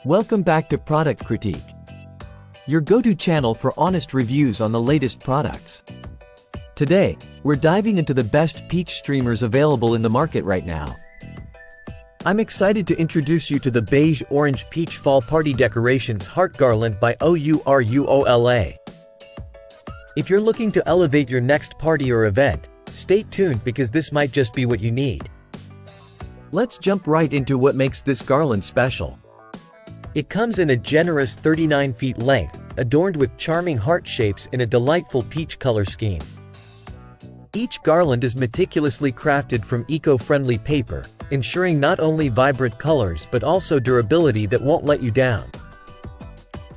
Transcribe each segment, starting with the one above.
Welcome back to Product Critique, your go-to channel for honest reviews on the latest products. Today, we're diving into the best peach streamers available in the market right now. I'm excited to introduce you to the Beige-Orange Peach Fall Party Decorations Heart Garland by OURUOLA. If you're looking to elevate your next party or event, stay tuned because this might just be what you need. Let's jump right into what makes this garland special. It comes in a generous 39 feet length, adorned with charming heart shapes in a delightful peach color scheme. Each garland is meticulously crafted from eco-friendly paper, ensuring not only vibrant colors but also durability that won't let you down.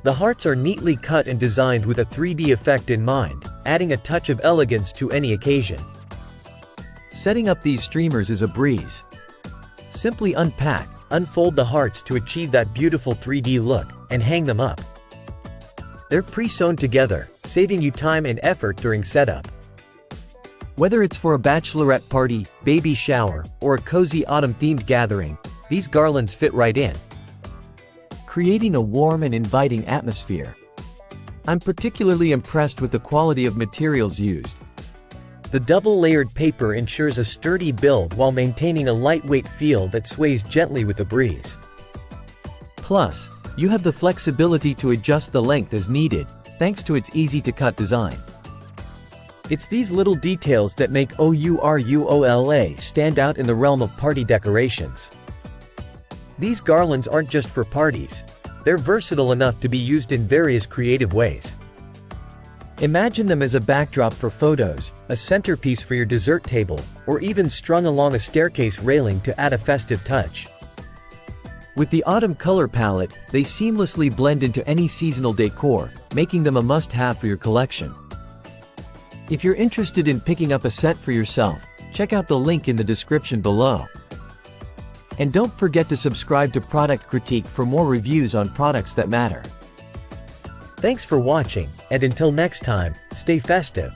The hearts are neatly cut and designed with a 3D effect in mind, adding a touch of elegance to any occasion. Setting up these streamers is a breeze. Simply unfold the hearts to achieve that beautiful 3D look, and hang them up. They're pre-sewn together, saving you time and effort during setup. Whether it's for a bachelorette party, baby shower, or a cozy autumn-themed gathering, these garlands fit right in, creating a warm and inviting atmosphere. I'm particularly impressed with the quality of materials used. The double-layered paper ensures a sturdy build while maintaining a lightweight feel that sways gently with the breeze. Plus, you have the flexibility to adjust the length as needed, thanks to its easy-to-cut design. It's these little details that make OURUOLA stand out in the realm of party decorations. These garlands aren't just for parties. They're versatile enough to be used in various creative ways. Imagine them as a backdrop for photos, a centerpiece for your dessert table, or even strung along a staircase railing to add a festive touch. With the autumn color palette, they seamlessly blend into any seasonal decor, making them a must-have for your collection. If you're interested in picking up a set for yourself, check out the link in the description below. And don't forget to subscribe to Product Critique for more reviews on products that matter. Thanks for watching, and until next time, stay festive.